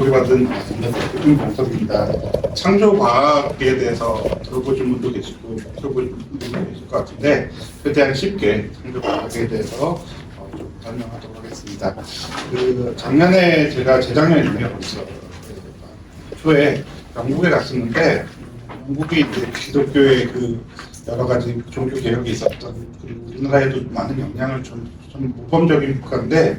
소개받은 김봉섭입니다. 창조과학에 대해서 들어보신 분도 계시고 들어보신 분도 계실 것 같은데 최대한 쉽게 창조과학에 대해서 좀 설명하도록 하겠습니다. 작년에 제가 재작년이네요. 벌써 초에 영국에 갔었는데 영국이 이제 기독교의 여러 가지 종교 개혁이 있었던, 그리고 우리나라에도 많은 영향을 좀 모범적인 국가인데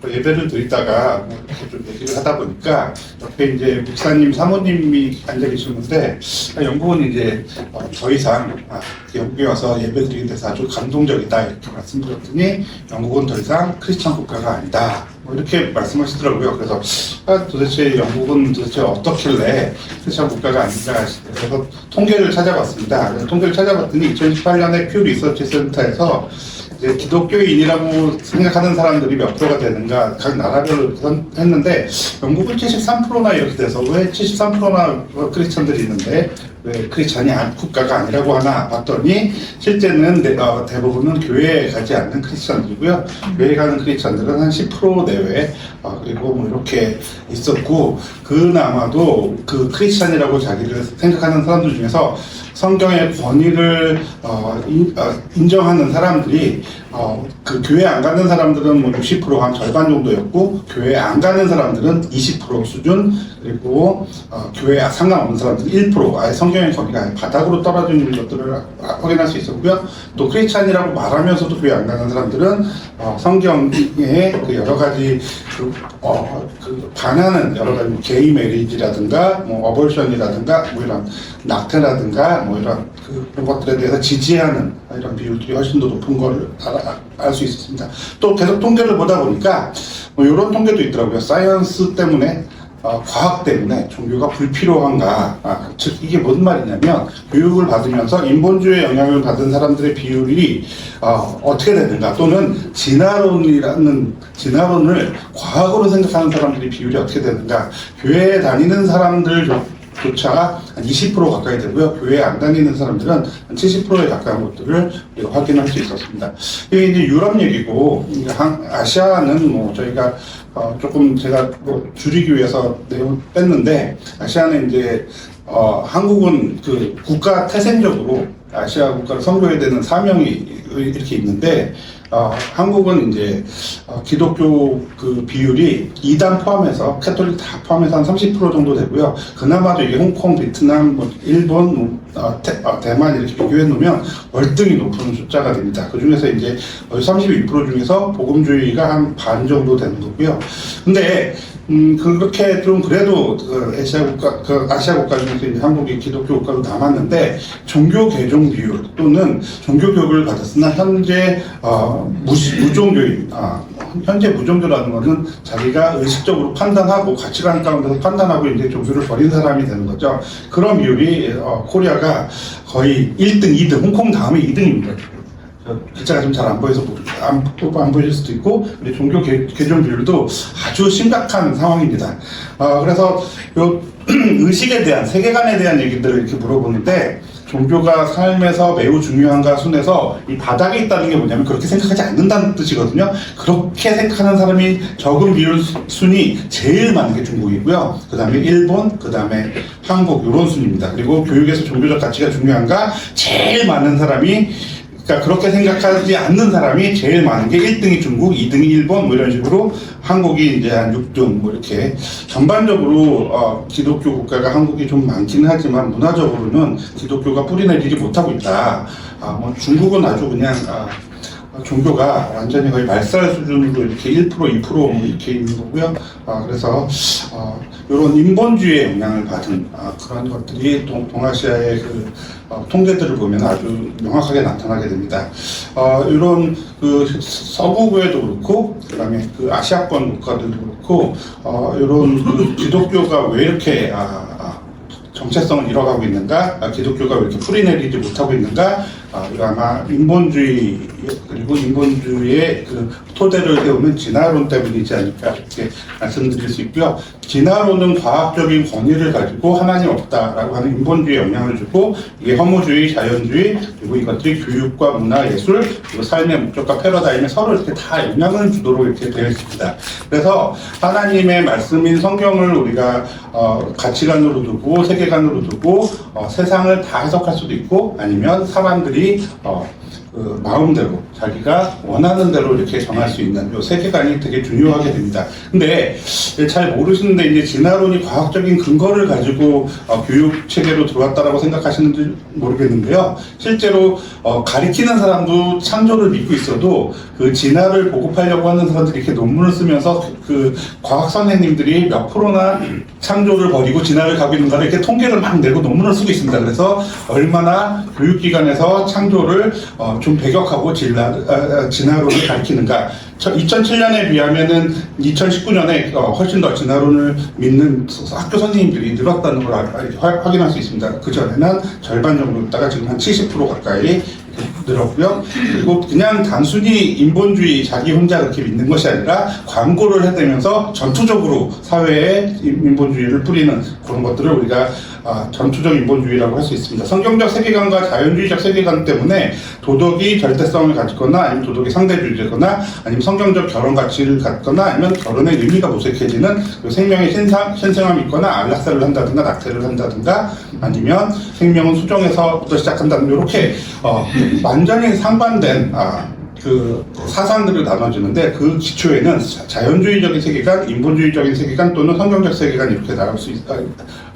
예배를 드리다가 이렇게 좀 얘기를 하다 보니까 옆에 이제 목사님, 사모님이 앉아 계시는데 영국은 이제 더 이상 영국에 와서 예배 드리는 데서 아주 감동적이다 이렇게 말씀드렸더니 영국은 더 이상 크리스천 국가가 아니다 이렇게 말씀하시더라고요. 그래서 도대체 영국은 도대체 어떻길래 크리스천 국가가 아닌가 싶어서 통계를 찾아봤습니다. 통계를 찾아봤더니 2018년에 퓨 리서치 센터에서 이제 기독교인이라고 생각하는 사람들이 몇 프로가 되는가 각 나라별로 했는데 영국은 73%나 이렇게 돼서 왜 73%나 크리스천들이 있는데 왜 크리스천이 국가가 아니라고 하나 봤더니 실제는 대부분은 교회에 가지 않는 크리스천들이고요. 교회에 가는 크리스천들은 한 10% 내외 그리고 뭐 이렇게 있었고, 그나마도 그 크리스천이라고 자기를 생각하는 사람들 중에서 성경의 권위를 인정하는 사람들이 그 교회 안 가는 사람들은 뭐 60% 한 절반 정도였고, 교회 안 가는 사람들은 20% 수준, 그리고 교회 상관없는 사람들은 1%, 아예 성경의 권위가 바닥으로 떨어져 있는 것들을 확인할 수 있었고요. 또 크리스찬이라고 말하면서도 교회 안 가는 사람들은 성경의 그 여러 가지 반하는 여러 가지 게이 메리지라든가 뭐 어벌션이라든가 뭐 이런 낙태라든가 뭐 이런 그런 것들에 대해서 지지하는 이런 비율들이 훨씬 더 높은 걸 알 수 있었습니다. 또 계속 통계를 보다 보니까 뭐 이런 통계도 있더라고요. 사이언스 때문에 과학 때문에 종교가 불필요한가? 즉 이게 무슨 말이냐면 교육을 받으면서 인본주의의 영향을 받은 사람들의 비율이 어떻게 되는가, 또는 진화론을 과학으로 생각하는 사람들의 비율이 어떻게 되는가. 교회에 다니는 사람들조차 한 20% 가까이 되고요. 교회에 안 다니는 사람들은 한 70%에 가까운 것들을 확인할 수 있었습니다. 이게 이제 유럽 얘기고, 아시아는 뭐 저희가 조금 제가 뭐 줄이기 위해서 내용을 뺐는데, 아시아는 이제 한국은 그 국가 태생적으로 아시아 국가를 선도해야 되는 사명이 이렇게 있는데, 한국은 이제 기독교 그 비율이 이단 포함해서 캐톨릭 다 포함해서 한 30% 정도 되고요. 그나마도 이게 홍콩, 베트남, 뭐 일본, 대만 이렇게 비교해 놓으면 월등히 높은 숫자가 됩니다. 그 중에서 이제 32% 중에서 복음주의가 한 반 정도 되는 거고요. 근데 그렇게 좀 그래도 아시아 국가 중에서 이제 한국이 기독교 국가로 남았는데, 종교 개종 비율 또는 종교 교육을 받았으나 현재 무종교인, 현재 무종교라는 것은 자기가 의식적으로 판단하고 가치관 가운데서 판단하고 이제 종교를 버린 사람이 되는 거죠. 그런 비율이 코리아가 거의 1등, 2등, 홍콩 다음에 2등입니다. 글자가 좀 잘 안 보여서 안 보일 수도 있고, 근데 종교 개종 비율도 아주 심각한 상황입니다. 그래서 요 의식에 대한, 세계관에 대한 얘기들을 이렇게 물어보는데, 종교가 삶에서 매우 중요한가 순에서 이 바닥에 있다는 게 뭐냐면 그렇게 생각하지 않는다는 뜻이거든요. 그렇게 생각하는 사람이 적은 비율 순이 제일 많은 게 중국이고요. 그 다음에 일본, 그 다음에 한국, 이런 순입니다. 그리고 교육에서 종교적 가치가 중요한가, 제일 많은 사람이, 그러니까 그렇게 생각하지 않는 사람이 제일 많은 게 1등이 중국, 2등이 일본, 뭐 이런 식으로 한국이 이제 한 6등, 뭐 이렇게 전반적으로 기독교 국가가 한국이 좀 많기는 하지만 문화적으로는 기독교가 뿌리내리지 못하고 있다. 뭐 중국은 아주 그냥 종교가 완전히 거의 말살 수준으로 이렇게 1%, 2% 이렇게 있는 거고요. 그래서 이런 인본주의의 영향을 받은 그런 것들이 동아시아의 통계들을 보면 아주 명확하게 나타나게 됩니다. 이런 서구부에도 그렇고, 그다음에 아시아권 국가들도 그렇고, 이런 기독교가 왜 이렇게 정체성을 잃어가고 있는가, 기독교가 왜 이렇게 뿌리내리지 못하고 있는가, 아마 인본주의 그리고 인본주의의 그 토대를 세우는 진화론 때문이지 않을까 이렇게 말씀드릴 수 있고요. 진화론은 과학적인 권위를 가지고 하나님 없다라고 하는 인본주의에 영향을 주고, 이게 허무주의, 자연주의, 그리고 이것들이 교육과 문화, 예술, 그리고 삶의 목적과 패러다임에 서로 이렇게 다 영향을 주도록 이렇게 되어 있습니다. 그래서 하나님의 말씀인 성경을 우리가 가치관으로 두고 세계관으로 두고 세상을 다 해석할 수도 있고, 아니면 사람들이 그 마음대로 자기가 원하는 대로 이렇게 정할 수 있는 이 세계관이 되게 중요하게 됩니다. 근데 잘 모르시는데 이제 진화론이 과학적인 근거를 가지고 교육 체계로 들어왔다라고 생각하시는지 모르겠는데요. 실제로 가리키는 사람도 창조를 믿고 있어도 그 진화를 보급하려고 하는 사람들이 이렇게 논문을 쓰면서 그 과학 선생님들이 몇 프로나 창조를 버리고 진화를 가고 있는가를 이렇게 통계를 막 내고 논문을 쓰고 있습니다. 그래서 얼마나 교육기관에서 창조를 좀 배격하고 진화론을 가리키는가. 2007년에 비하면은 2019년에 훨씬 더 진화론을 믿는 학교 선생님들이 늘었다는 걸 확인할 수 있습니다. 그 전에는 절반 정도였다가 지금 한 70% 가까이 늘었고요. 그리고 그냥 단순히 인본주의 자기 혼자 그렇게 믿는 것이 아니라 광고를 해대면서 전투적으로 사회에 인본주의를 뿌리는 그런 것들을 우리가 전투적 인본주의라고 할 수 있습니다. 성경적 세계관과 자연주의적 세계관 때문에 도덕이 절대성을 가지거나, 아니면 도덕이 상대주의거나, 아니면 성경적 결혼 가치를 갖거나, 아니면 결혼의 의미가 모색해지는 생명의 신성함이 있거나, 안락사를 한다든가 낙태를 한다든가, 아니면 생명은 수정에서부터 시작한다든가, 이렇게 완전히 상반된 그 사상들을 나눠주는데, 그 기초에는 자연주의적인 세계관, 인본주의적인 세계관 또는 성경적 세계관, 이렇게 나올 수 있다.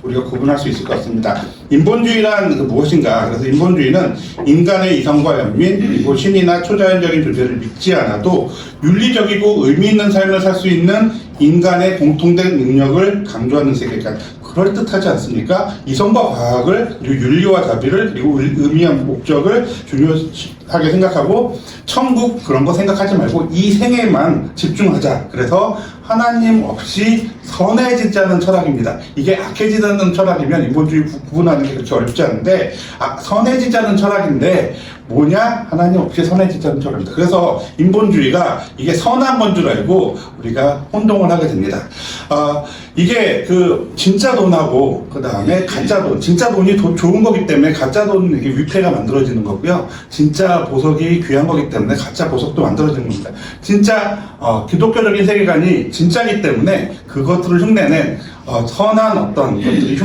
우리가 구분할 수 있을 것 같습니다. 인본주의란 무엇인가? 그래서 인본주의는 인간의 이성과 연민, 그리고 신이나 초자연적인 존재를 믿지 않아도 윤리적이고 의미 있는 삶을 살 수 있는 인간의 공통된 능력을 강조하는 세계관. 그럴듯하지 않습니까? 이성과 과학을, 그리고 윤리와 자비를, 그리고 의미한 목적을 중요하게 생각하고, 천국 그런 거 생각하지 말고 이 생애만 집중하자. 그래서 하나님 없이 선해지자는 철학입니다. 이게 악해지자는 철학이면 인본주의 구분하는 게 그렇게 어렵지 않은데, 선해지자는 철학인데 뭐냐? 하나님 없이 선해지자는 철학입니다. 그래서 인본주의가 이게 선한 건 줄 알고 우리가 혼동을 하게 됩니다. 이게 그 진짜 돈하고 그 다음에 가짜 돈, 진짜 돈이 좋은 거기 때문에 가짜 돈 이게 위패가 만들어지는 거고요. 진짜 보석이 귀한 거기 때문에 가짜 보석도 만들어지는 겁니다. 진짜 기독교적인 세계관이 진짜기 때문에 그것들을 흉내낸 선한 어떤 것들이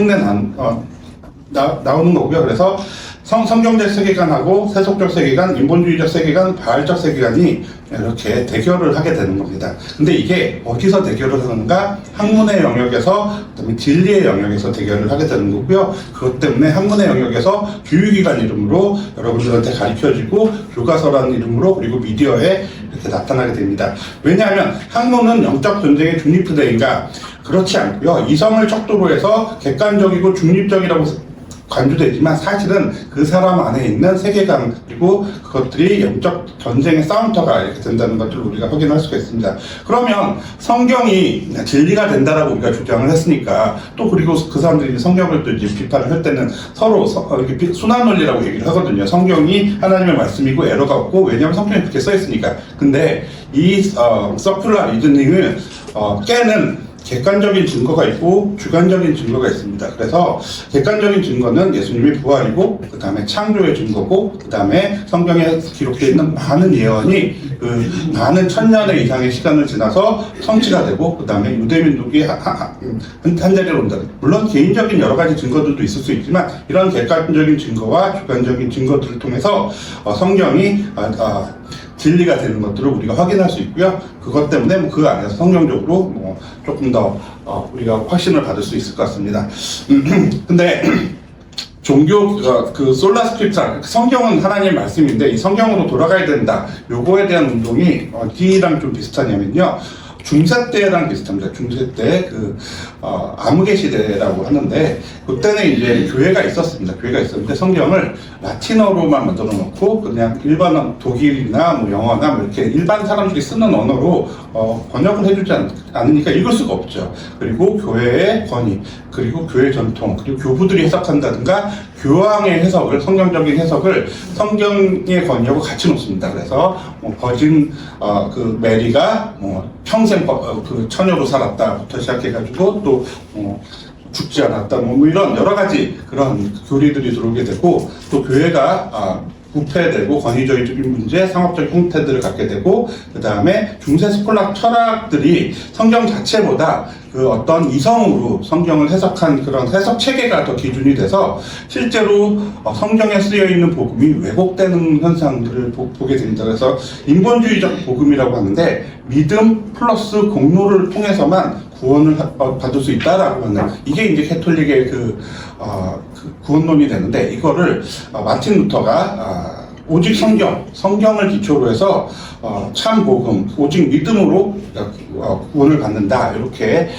나오는 거고요. 그래서 성경적 세계관하고 세속적 세계관, 인본주의적 세계관, 바알적 세계관이 이렇게 대결을 하게 되는 겁니다. 근데 이게 어디서 대결을 하는가? 학문의 영역에서, 그다음에 진리의 영역에서 대결을 하게 되는 거고요. 그것 때문에 학문의 영역에서 교육기관 이름으로 여러분들한테 가르쳐지고, 교과서라는 이름으로, 그리고 미디어에 이렇게 나타나게 됩니다. 왜냐하면 학문은 영적 전쟁의 중립부대인가? 그렇지 않고요. 이성을 척도로 해서 객관적이고 중립적이라고 간주되지만 사실은 그 사람 안에 있는 세계관, 그리고 그것들이 영적 전쟁의 싸움터가 이렇게 된다는 것들을 우리가 확인할 수가 있습니다. 그러면 성경이 진리가 된다라고 우리가 주장을 했으니까, 또 그리고 그 사람들이 성경을 또 이제 비판을 할 때는 서로 이렇게 순환 논리라고 얘기를 하거든요. 성경이 하나님의 말씀이고 에러가 없고, 왜냐하면 성경에 그렇게 써 있으니까. 근데 이 서큘러 리즈닝을 깨는 객관적인 증거가 있고 주관적인 증거가 있습니다. 그래서 객관적인 증거는 예수님의 부활이고, 그 다음에 창조의 증거고, 그 다음에 성경에 기록되어 있는 많은 예언이 그 많은 천년의 이상의 시간을 지나서 성취가 되고, 그 다음에 유대민족이 한 자리로 온다. 물론 개인적인 여러 가지 증거들도 있을 수 있지만, 이런 객관적인 증거와 주관적인 증거들을 통해서 성경이 진리가 되는 것들을 우리가 확인할 수 있고요. 그것 때문에 그 안에서 성경적으로 조금 더 우리가 확신을 받을 수 있을 것 같습니다. 근데 종교 그 솔라 스크립처, 성경은 하나님의 말씀인데 이 성경으로 돌아가야 된다. 요거에 대한 운동이 어디랑 좀 비슷하냐면요. 중세 때랑 비슷합니다. 중세 때 암흑의 시대라고 하는데, 그때는 이제 교회가 있었습니다. 교회가 있었는데 성경을 라틴어로만 만들어 놓고 그냥 일반 독일이나 뭐 영어나 뭐 이렇게 일반 사람들이 쓰는 언어로 번역을 해주지 않으니까 읽을 수가 없죠. 그리고 교회의 권위, 그리고 교회 전통, 그리고 교부들이 해석한다든가 교황의 해석을, 성경적인 해석을 성경의 권위하고 같이 놓습니다. 그래서 버진 그 메리가 평생 그 처녀로 살았다부터 시작해가지고 또 죽지 않았다, 이런 여러 가지 그런 교리들이 들어오게 되고, 또 교회가 부패되고 권위주의적인 문제, 상업적 형태들을 갖게 되고, 그 다음에 중세 스콜락 철학들이 성경 자체보다 그 어떤 이성으로 성경을 해석한 그런 해석 체계가 더 기준이 돼서 실제로 성경에 쓰여 있는 복음이 왜곡되는 현상들을 보게 됩니다. 그래서 인본주의적 복음이라고 하는데, 믿음 플러스 공로를 통해서만 구원을 받을 수 있다라고 하는, 이게 이제 캐톨릭의 그 구원론이 되는데, 이거를 마틴 루터가 오직 성경을 기초로 해서 참 복음, 오직 믿음으로 구원을 받는다, 이렇게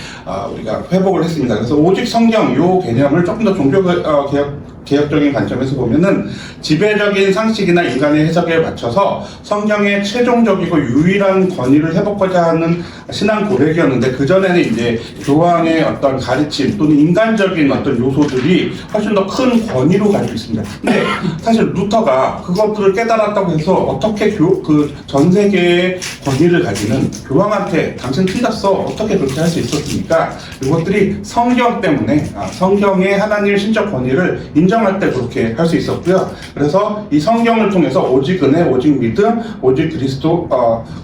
우리가 회복을 했습니다. 그래서 오직 성경 요 개념을 조금 더 종교 개혁적인 관점에서 보면은 지배적인 상식이나 인간의 해석에 맞춰서 성경의 최종적이고 유일한 권위를 회복하고자 하는 신앙 고백이었는데, 그전에는 이제 교황의 어떤 가르침 또는 인간적인 어떤 요소들이 훨씬 더 큰 권위로 가지고 있습니다. 근데 사실 루터가 그것들을 깨달았다고 해서 어떻게 그 전 세계의 권위를 가지는 교황한테 당신 틀렸어, 어떻게 그렇게 할 수 있었습니까? 이것들이 성경 때문에, 성경의 하나님의 신적 권위를 인정할 때 그렇게 할 수 있었고요. 그래서 이 성경을 통해서 오직 은혜, 오직 믿음, 오직 그리스도,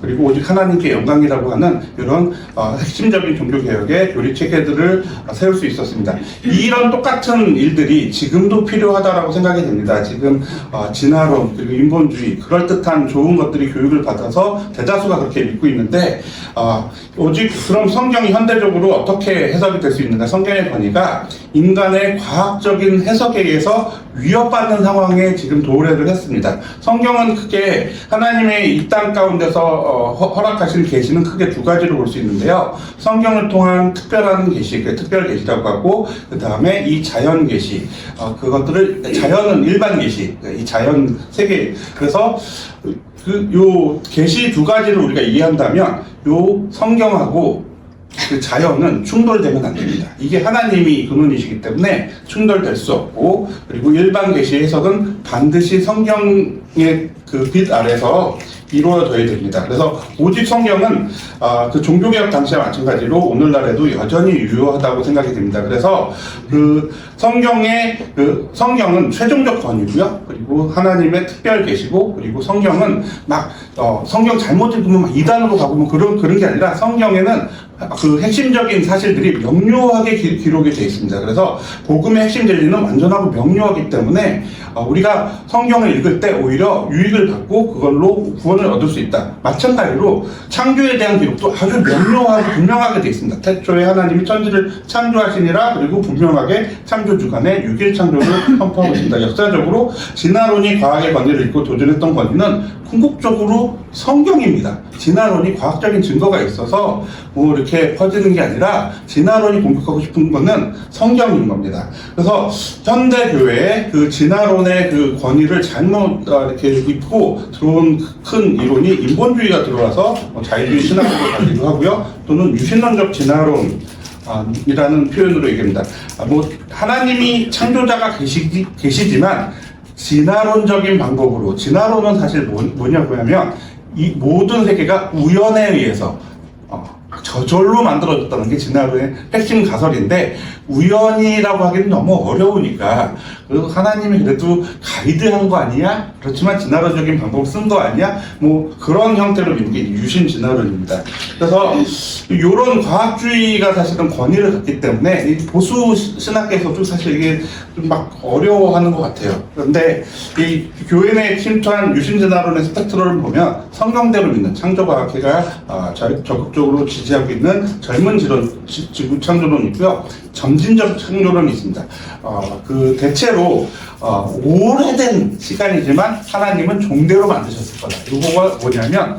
그리고 오직 하나님께 영광이라고 하는 이런 핵심적인 종교개혁의 교리 체계들을 세울 수 있었습니다. 이런 똑같은 일들이 지금도 필요하다라고 생각이 됩니다. 지금 진화론, 그리고 인본주의, 그럴듯한 좋은 것들이 교육을 받아서 대다수가 그렇게 믿고 있는데, 오직 그럼 성경이 현대적으로 어떻게 해석이 될 수 있는가? 성경의 권위가 인간의 과학적인 해석에 의해서 위협받는 상황에 지금 도래를 했습니다. 성경은 크게 하나님의 이 땅 가운데서 허락하신 계시는 크게 두 가지로 볼 수 있는데요. 성경을 통한 특별한 계시, 특별 계시라고 하고, 그 다음에 이 자연 계시, 그것들을, 자연은 일반 계시, 이 자연 세계. 그래서 요 계시 두 가지를 우리가 이해한다면 요 성경하고 그 자연은 충돌되면 안 됩니다. 이게 하나님이 근원이시기 때문에 충돌될 수 없고, 그리고 일반 계시 해석은 반드시 성경의 그 빛 아래서 이루어져야 됩니다. 그래서 오직 성경은 그 종교개혁 당시와 마찬가지로 오늘날에도 여전히 유효하다고 생각이 됩니다. 그래서 그 성경은 최종적 권위고요. 그리고 하나님의 특별 계시고, 그리고 성경은 막 성경 잘못 읽으면 막 이단으로 가고 뭐 그런 게 아니라, 성경에는 그 핵심적인 사실들이 명료하게 기록이 되어 있습니다. 그래서 복음의 핵심 진리는 완전하고 명료하기 때문에 우리가 성경을 읽을 때 오히려 유익을 받고 그걸로 구원을 얻을 수 있다. 마찬가지로 창조에 대한 기록도 아주 명료하고 분명하게 되어 있습니다. 태초에 하나님이 천지를 창조하시니라, 그리고 분명하게 창조주간에 6일 창조를 선포하고 있습니다. 역사적으로 진화론이 과학의 권위를 읽고 도전했던 권위는 궁극적으로 성경입니다. 진화론이 과학적인 증거가 있어서 뭐 이렇게 퍼지는 게 아니라, 진화론이 공격하고 싶은 거는 성경인 겁니다. 그래서 현대 교회의 그 진화론의 그 권위를 잘못 이렇게 입고 들어온 큰 이론이 인본주의가 들어와서 자유주의 신학으로 가기도 하고요. 또는 유신론적 진화론 이라는 표현으로 얘기합니다. 뭐 하나님이 창조자가 계시지만 진화론적인 방법으로, 진화론은 사실 뭐냐고 하면 이 모든 세계가 우연에 의해서 저절로 만들어졌다는 게 진화론의 핵심 가설인데, 우연이라고 하기는 너무 어려우니까 하나님이 그래도 가이드한 거 아니야? 그렇지만 진화론적인 방법을 쓴 거 아니야? 뭐 그런 형태로 믿는 게 유신 진화론입니다. 그래서 이런 과학주의가 사실은 권위를 갖기 때문에 이 보수 신학계에서도 사실 이게 좀 막 어려워하는 것 같아요. 그런데 이 교회 내에 침투한 유신 진화론의 스펙트럼을 보면 성경대로 믿는 창조과학회가 적극적으로 지지하고 있는 젊은 지구 창조론이고요. 점진적 창조론이 있습니다. 대체로 오래된 시간이지만 하나님은 종대로 만드셨을 거다. 이거가 뭐냐면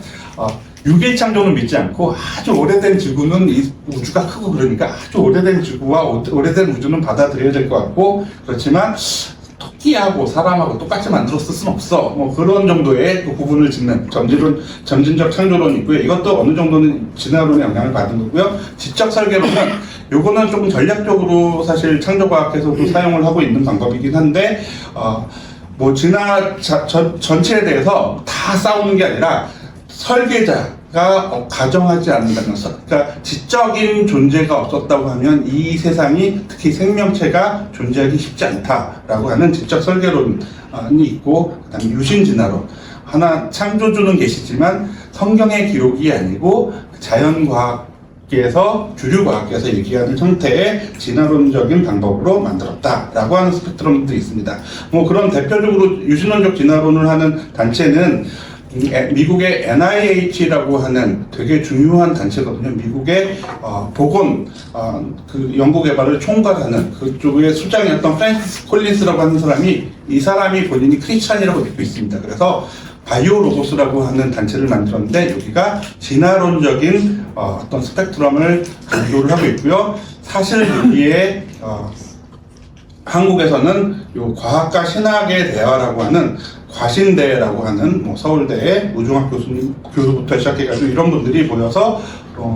6일 창조는 믿지 않고, 아주 오래된 지구는 이 우주가 크고 그러니까 아주 오래된 지구와 오래된 우주는 받아들여야 될 것 같고, 그렇지만 토끼하고 사람하고 똑같이 만들었을 수는 없어. 뭐 그런 정도의 그 구분을 짓는 점진적 창조론이 있고요. 이것도 어느 정도는 진화론의 영향을 받은 거고요. 지적 설계론은 요거는 조금 전략적으로 사실 창조과학에서도 사용을 하고 있는 방법이긴 한데, 뭐 전체에 대해서 다 싸우는 게 아니라 설계자가 가정하지 않는다는 것. 그러니까 지적인 존재가 없었다고 하면 이 세상이, 특히 생명체가 존재하기 쉽지 않다라고 하는 지적 설계론이 있고, 그다음에 유신진화론. 하나 창조주는 계시지만 성경의 기록이 아니고 자연과학계에서, 주류과학계에서 얘기하는 형태의 진화론적인 방법으로 만들었다라고 하는 스펙트럼들이 있습니다. 뭐 그런 대표적으로 유신론적 진화론을 하는 단체는 미국의 NIH라고 하는 되게 중요한 단체거든요. 미국의 보건 그 연구 개발을 총괄하는 그쪽의 수장이었던 프랜시스 콜린스라고 하는 사람이, 이 사람이 본인이 크리스찬이라고 믿고 있습니다. 그래서 바이오로고스라고 하는 단체를 만들었는데, 여기가 진화론적인 어떤 스펙트럼을 강조를 하고 있고요. 사실 여기에 한국에서는 요 과학과 신학의 대화라고 하는 과신대라고 하는 뭐 서울대의 우중학 교수부터 시작해가지고 이런 분들이 모여서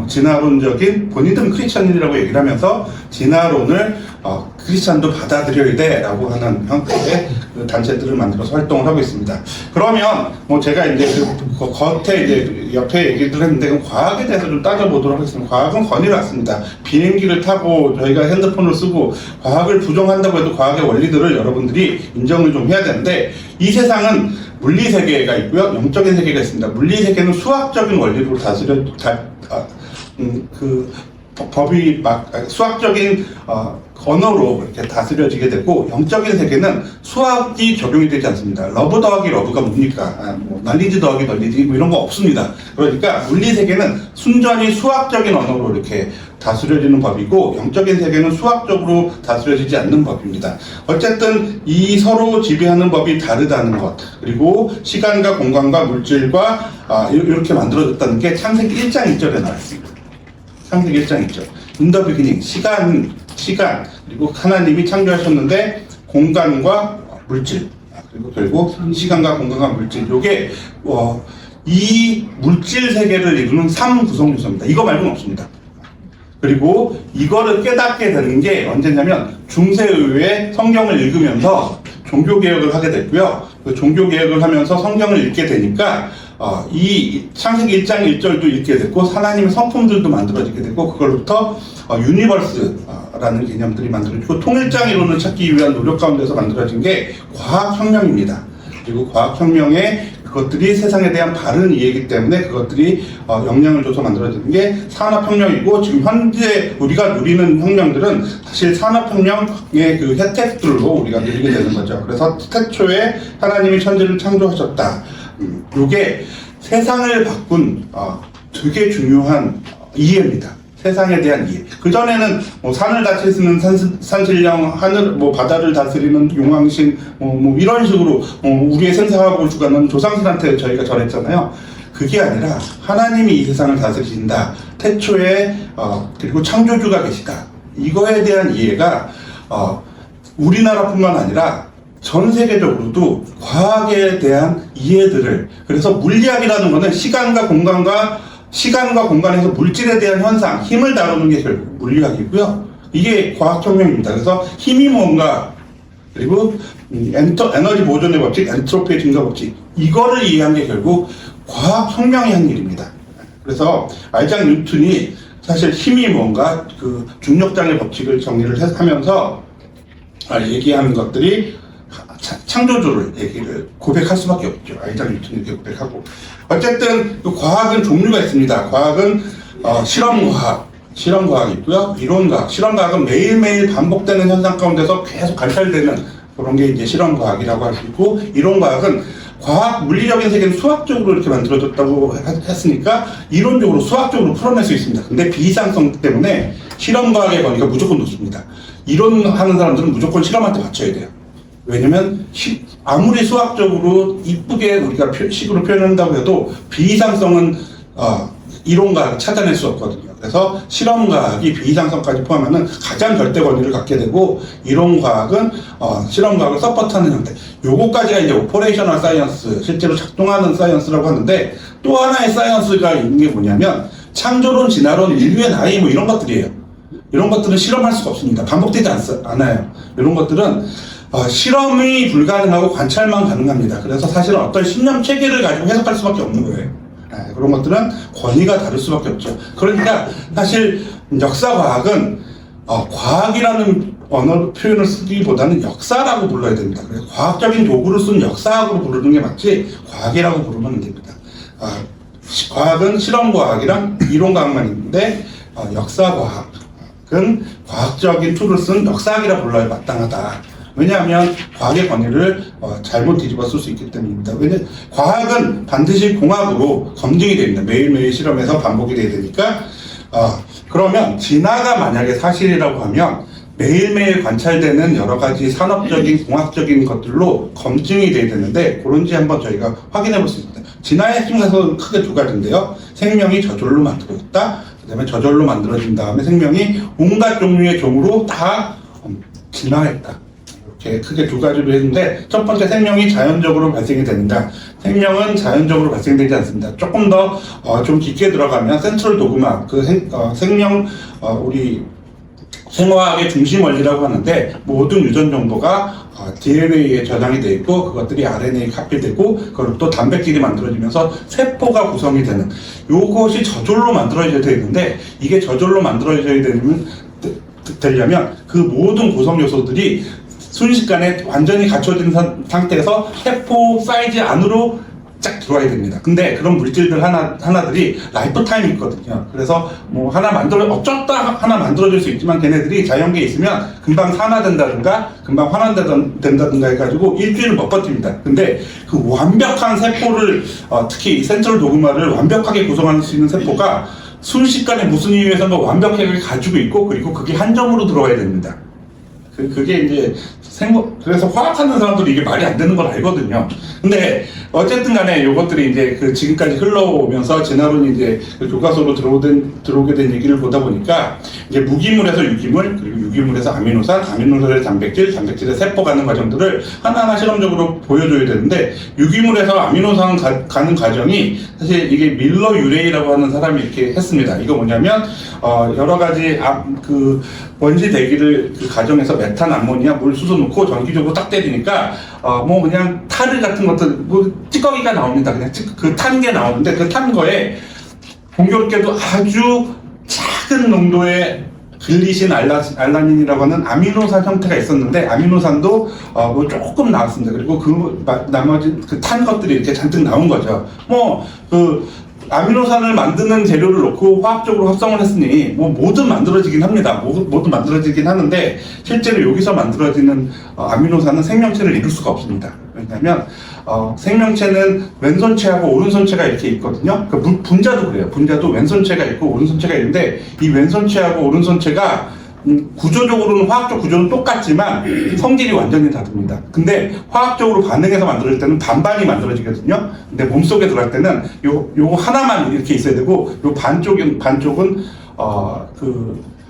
진화론적인, 본인들은 크리스찬이라고 얘기를 하면서 진화론을 크리스찬도 받아들여야 돼라고 하는 형태의 그 단체들을 만들어서 활동을 하고 있습니다. 그러면 뭐 제가 이제 그 겉에 이제 옆에 얘기를 했는데, 그럼 과학에 대해서 좀 따져보도록 하겠습니다. 과학은 권위를 갖습니다. 비행기를 타고 저희가 핸드폰을 쓰고 과학을 부정한다고 해도 과학의 원리들을 여러분들이 인정을 좀 해야 되는데, 이 세상은 물리 세계가 있고요, 영적인 세계가 있습니다. 물리 세계는 수학적인 원리로 법이 수학적인 언어로 이렇게 다스려지게 되고, 영적인 세계는 수학이 적용이 되지 않습니다. 러브 더하기 러브가 뭡니까? 뭐 널리지 더하기 널리지 뭐 이런 거 없습니다. 그러니까 물리 세계는 순전히 수학적인 언어로 이렇게 다스려지는 법이고, 영적인 세계는 수학적으로 다스려지지 않는 법입니다. 어쨌든 이 서로 지배하는 법이 다르다는 것, 그리고 시간과 공간과 물질과 이렇게 만들어졌다는 게 창세기 1장 1절에 나와 있습니다. 창세기 1장 1절. In the beginning, 시간, 그리고 하나님이 창조하셨는데 공간과 물질, 그리고 결국 시간과 공간과 물질, 요게 이 물질 세계를 이루는 3구성 요소입니다. 이거 말고는 없습니다. 그리고 이거를 깨닫게 되는 게 언제냐면 중세의회 성경을 읽으면서 종교개혁을 하게 됐고요. 그 종교개혁을 하면서 성경을 읽게 되니까 이 창세기 1장 1절도 읽게 됐고, 하나님의 성품들도 만들어지게 됐고, 그걸부터 유니버스라는 개념들이 만들어지고, 통일장 이론을 찾기 위한 노력 가운데서 만들어진 게 과학혁명입니다. 그리고 과학혁명의 그것들이 세상에 대한 바른 이해이기 때문에 그것들이 영향을 줘서 만들어지는 게 산업혁명이고, 지금 현재 우리가 누리는 혁명들은 사실 산업혁명의 그 혜택들로 우리가 누리게 되는 거죠. 그래서 태초에 하나님이 천지를 창조하셨다. 요게 세상을 바꾼 되게 중요한 이해입니다. 세상에 대한 이해. 그전에는 뭐 산을 다스리는 산신령, 하늘, 뭐 바다를 다스리는 용왕신, 뭐 이런 식으로 우리의 생사하고 주관은 조상들한테 저희가 전했잖아요. 그게 아니라 하나님이 이 세상을 다스리신다. 태초에 그리고 창조주가 계시다. 이거에 대한 이해가 우리나라뿐만 아니라 전 세계적으로도 과학에 대한 이해들을, 그래서 물리학이라는 거는 시간과 공간에서 물질에 대한 현상, 힘을 다루는 게 결국 물리학이고요. 이게 과학혁명입니다. 그래서 힘이 뭔가, 그리고 에너지 보존의 법칙, 엔트로피의 증가 법칙, 이거를 이해한 게 결국 과학혁명이 한 일입니다. 그래서 아이작 뉴턴이 사실 힘이 뭔가 그 중력장의 법칙을 정리를 하면서 얘기하는 것들이 창조주를 얘기를 고백할 수밖에 없죠. 아이작 뉴턴이 이렇게 고백하고. 어쨌든 그 과학은 종류가 있습니다. 과학은 실험과학이 있고요. 이론과학. 실험과학은 매일매일 반복되는 현상 가운데서 계속 관찰되는 그런 게 이제 실험과학이라고 할 수 있고, 이론과학은 과학, 물리적인 세계는 수학적으로 이렇게 만들어졌다고 했으니까 이론적으로 수학적으로 풀어낼 수 있습니다. 근데 비이상성 때문에 실험과학의 권위가 무조건 높습니다. 이론하는 사람들은 무조건 실험한테 맞춰야 돼요. 왜냐면 아무리 수학적으로 이쁘게 우리가 식으로 표현한다고 해도 비이상성은 이론과학을 찾아낼 수 없거든요. 그래서 실험과학이 비이상성까지 포함하면 가장 절대 권위를 갖게 되고, 이론과학은 실험과학을 서포트하는 형태. 요거까지가 이제 오퍼레이셔널 사이언스, 실제로 작동하는 사이언스라고 하는데, 또 하나의 사이언스가 있는 게 뭐냐면 창조론, 진화론, 인류의 나이 뭐 이런 것들이에요. 이런 것들은 실험할 수가 없습니다. 반복되지 않아요. 이런 것들은 실험이 불가능하고 관찰만 가능합니다. 그래서 사실은 어떤 신념 체계를 가지고 해석할 수밖에 없는 거예요. 그런 것들은 권위가 다를 수밖에 없죠. 그러니까 사실 역사과학은 과학이라는 언어 표현을 쓰기보다는 역사라고 불러야 됩니다. 그래서 과학적인 도구를 쓴 역사학으로 부르는 게 맞지 과학이라고 부르면 안 됩니다. 과학은 실험과학이랑 이론과학만 있는데 역사과학은 과학적인 툴을 쓴 역사학이라 불러야 마땅하다. 왜냐하면 과학의 권위를 잘못 뒤집어 쓸 수 있기 때문입니다. 왜냐하면 과학은 반드시 공학으로 검증이 됩니다. 매일매일 실험에서 반복이 돼야 되니까. 그러면 진화가 만약에 사실이라고 하면 매일매일 관찰되는 여러 가지 산업적인 공학적인 것들로 검증이 돼야 되는데 그런지 한번 저희가 확인해 볼 수 있습니다. 진화의 핵심 가설은 크게 두 가지인데요. 생명이 저절로 만들어졌다. 그 다음에 저절로 만들어진 다음에 생명이 온갖 종류의 종으로 다 진화했다. 이렇게 크게 두 가지로 했는데 첫 번째 생명이 자연적으로 발생이 되는가. 생명은 자연적으로 발생되지 않습니다. 조금 더 좀 깊게 들어가면 센트럴 도그마 생명 우리 생화학의 중심 원리라고 하는데 모든 유전 정보가 DNA에 저장이 되어 있고 그것들이 RNA에 카피되고 그걸 또 단백질이 만들어지면서 세포가 구성이 되는 이것이 저절로 만들어져야 되는데 이게 저절로 만들어져야 되려면 그 모든 구성 요소들이 순식간에 완전히 갖춰진 상태에서 세포 사이즈 안으로 쫙 들어와야 됩니다. 근데 그런 물질들 하나들이 라이프 타임이 있거든요. 그래서 뭐 어쩌다 하나 만들어질 수 있지만 걔네들이 자연계에 있으면 금방 산화된다든가 금방 환원된다든가 해가지고 일주일을 못 버팁니다. 근데 그 완벽한 세포를 특히 센트럴 도그마를 완벽하게 구성할 수 있는 세포가 순식간에 무슨 이유에선가 완벽하게 가지고 있고 그리고 그게 한 점으로 들어와야 됩니다. 그게 이제 그래서 화학하는 사람들이 이게 말이 안 되는 걸 알거든요. 근데 어쨌든 간에 요것들이 이제 지금까지 흘러오면서 진화론이 이제 교과서로 들어오게 된 얘기를 보다 보니까 이제 무기물에서 유기물, 그리고 유기물에서 아미노산, 아미노산의 단백질, 단백질의 세포 가는 과정들을 하나하나 실험적으로 보여줘야 되는데 유기물에서 아미노산 가는 과정이 사실 이게 밀러 유레이라고 하는 사람이 이렇게 했습니다. 이거 뭐냐면 여러 가지 원시 대기를 그 과정에서 메탄, 암모니아, 물, 수소 넣고 전기적으로 딱 때리니까 뭐 그냥 타르 같은 것들 뭐 찌꺼기가 나옵니다. 그냥 그 탄 게 나오는데 그 탄 거에 공교롭게도 아주 작은 농도의 글리신 알라닌이라고 하는 아미노산 형태가 있었는데 아미노산도 뭐 조금 나왔습니다. 그리고 나머지 그 탄 것들이 이렇게 잔뜩 나온 거죠. 아미노산을 만드는 재료를 놓고 화학적으로 합성을 했으니 뭐 뭐든 만들어지긴 합니다. 뭐든 만들어지긴 하는데 실제로 여기서 만들어지는 아미노산은 생명체를 이룰 수가 없습니다. 왜냐하면 생명체는 왼손체하고 오른손체가 이렇게 있거든요. 분자도 그래요. 분자도 왼손체가 있고 오른손체가 있는데 이 왼손체하고 오른손체가 구조적으로는 화학적 구조는 똑같지만 성질이 완전히 다릅니다. 근데 화학적으로 반응해서 만들어질 때는 반반이 만들어지거든요. 근데 몸속에 들어갈 때는 요거 하나만 이렇게 있어야 되고 요 반쪽은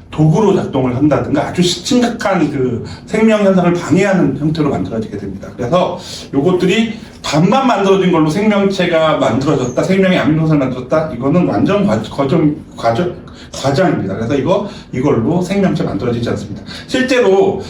도구로 작동을 한다든가 아주 심각한 생명 현상을 방해하는 형태로 만들어지게 됩니다. 그래서 요것들이 반만 만들어진 걸로 생명체가 만들어졌다, 생명의 아미노산을 만들었다, 이거는 완전 과정입니다. 그래서 이걸로 생명체 만들어지지 않습니다. 실제로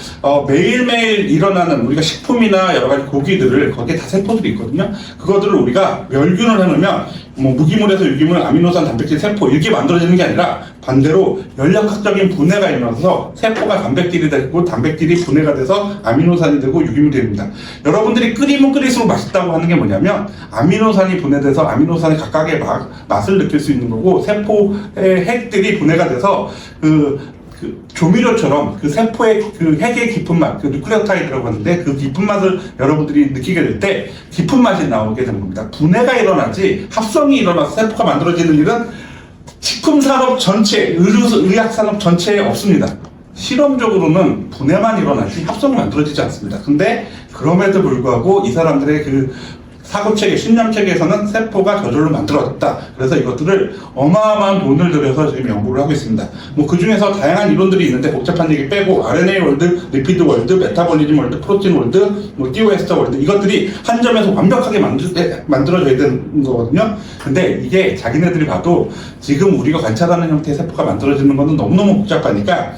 매일매일 일어나는 우리가 식품이나 여러 가지 고기들을 거기에 다 세포들이 있거든요. 그것들을 우리가 멸균을 해놓으면 뭐 무기물에서 유기물, 아미노산, 단백질, 세포 이렇게 만들어지는 게 아니라 반대로 연력학적인 분해가 일어나서 세포가 단백질이 되고 단백질이 분해가 돼서 아미노산이 되고 유기물이 됩니다. 여러분들이 끓이면 끓일수록 맛있다고 하는 게 뭐냐면 아미노산이 분해돼서 아미노산의 각각의 맛을 느낄 수 있는 거고 세포의 핵들이 분해가 돼서 조미료처럼 세포의 핵의 깊은 맛, 누클레오타이드라고 하는데 그 깊은 맛을 여러분들이 느끼게 될 때 깊은 맛이 나오게 되는 겁니다. 분해가 일어나지 합성이 일어나서 세포가 만들어지는 일은 식품산업 전체, 의약산업 전체에 없습니다. 실험적으로는 분해만 일어나지 합성이 만들어지지 않습니다. 근데 그럼에도 불구하고 이 사람들의 사고체계, 신념체계에서는 세포가 저절로 만들어졌다. 그래서 이것들을 어마어마한 돈을 들여서 지금 연구를 하고 있습니다. 뭐 그 중에서 다양한 이론들이 있는데 복잡한 얘기 빼고 RNA 월드, 리피드 월드, 메타볼리즘 월드, 프로틴 월드, 뭐 띠오에스터 월드 이것들이 한 점에서 완벽하게 만들어져야 되는 거거든요. 근데 이게 자기네들이 봐도 지금 우리가 관찰하는 형태의 세포가 만들어지는 거는 너무너무 복잡하니까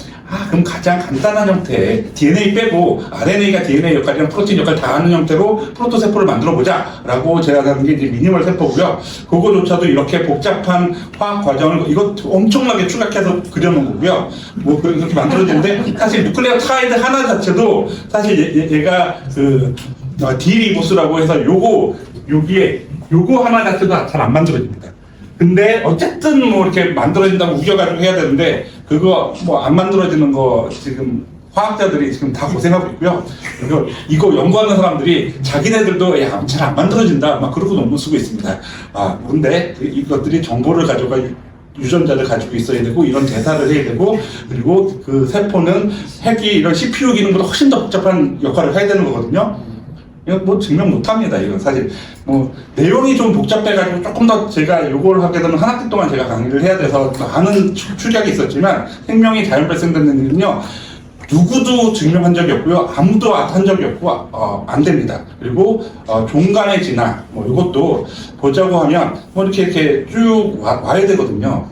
그럼 가장 간단한 형태의 DNA 빼고 RNA가 DNA 역할이랑 프로틴 역할 다 하는 형태로 프로토세포를 만들어보자 라고 제안하는 게 이제 미니멀 세포고요. 그거조차도 이렇게 복잡한 화학 과정을 이거 엄청나게 추각해서 그려놓은 거고요. 뭐 그렇게 만들어지는데 사실 뉴클레오타이드 하나 자체도 사실 얘가 그 디리보스라고 해서 여기에 요거 하나 자체도 잘 안 만들어집니다. 근데 어쨌든 뭐 이렇게 만들어진다고 우겨가지고 해야 되는데 그거 뭐 안 만들어지는 거 지금 화학자들이 지금 다 고생하고 있고요. 이거 연구하는 사람들이 자기네들도 잘 안 만들어진다 막 그러고 논문 쓰고 있습니다. 근데 이것들이 정보를 가져가 유전자를 가지고 있어야 되고 이런 대사를 해야 되고 그리고 그 세포는 핵이 이런 CPU 기능보다 훨씬 더 복잡한 역할을 해야 되는 거거든요. 이거 뭐 증명 못합니다. 이건 사실 뭐 내용이 좀 복잡해가지고 조금 더 제가 요걸 하게 되면 한 학기 동안 제가 강의를 해야 돼서 많은 축약이 있었지만 생명이 자연 발생되는 일은요 누구도 증명한 적이 없고요 아무도 한 적이 없고 안 됩니다. 그리고 종간의 진화 뭐 이것도 보자고 하면 뭐 이렇게 쭉 와야 되거든요.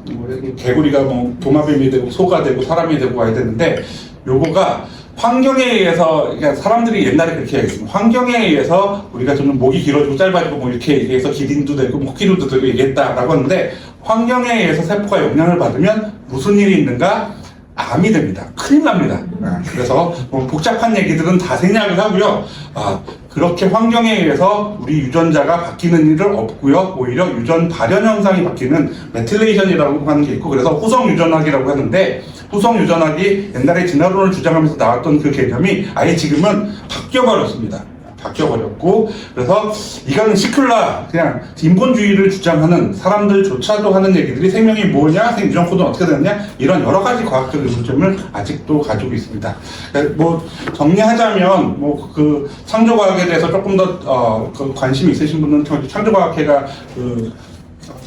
개구리가 뭐 도마뱀이 되고 소가 되고 사람이 되고 와야 되는데 요거가 환경에 의해서, 그러니까 사람들이 옛날에 그렇게 얘기했습니다. 환경에 의해서 우리가 좀 목이 길어지고 짧아지고 뭐 이렇게 얘기해서 기린도 되고 코끼리도 되고 얘기했다라고 하는데 환경에 의해서 세포가 영향을 받으면 무슨 일이 있는가? 암이 됩니다. 큰일 납니다. 그래서 뭐 복잡한 얘기들은 다 생략을 하고요. 그렇게 환경에 의해서 우리 유전자가 바뀌는 일은 없고요. 오히려 유전 발현 현상이 바뀌는 메틸레이션이라고 하는 게 있고 그래서 후성 유전학이라고 하는데 후성 유전학이 옛날에 진화론을 주장하면서 나왔던 그 개념이 아예 지금은 바뀌어버렸습니다. 바뀌어버렸고 그래서 이거는 시큘라 그냥 인본주의를 주장하는 사람들조차도 하는 얘기들이 생명이 뭐냐, 유전 코드는 어떻게 되느냐 이런 여러 가지 과학적 의문점을 아직도 가지고 있습니다. 뭐 정리하자면 뭐 그 창조과학에 대해서 조금 더 관심이 있으신 분은 창조과학회가 그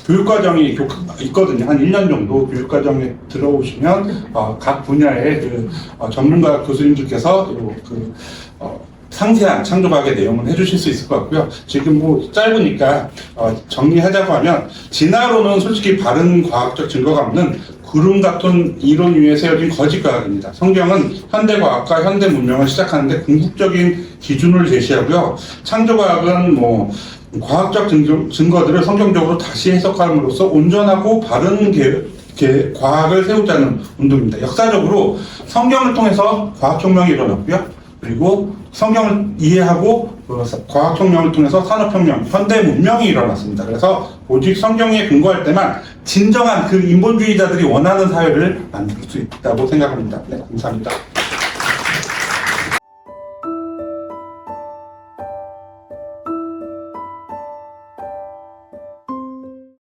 교육과정이 있거든요. 한 1년 정도 교육과정에 들어오시면 각 분야의 그 전문가 교수님들께서 상세한 창조과학의 내용을 해주실 수 있을 것 같고요. 지금 뭐 짧으니까 정리하자고 하면 진화론은 솔직히 바른 과학적 증거가 없는 구름 같은 이론 위에 세워진 거짓과학입니다. 성경은 현대과학과 현대 문명을 시작하는데 궁극적인 기준을 제시하고요. 창조과학은 뭐 과학적 증거들을 성경적으로 다시 해석함으로써 온전하고 바른 과학을 세우자는 운동입니다. 역사적으로 성경을 통해서 과학혁명이 일어났고요. 그리고 성경을 이해하고 과학혁명을 통해서 산업혁명, 현대 문명이 일어났습니다. 그래서 오직 성경에 근거할 때만 진정한 그 인본주의자들이 원하는 사회를 만들 수 있다고 생각합니다. 네, 감사합니다.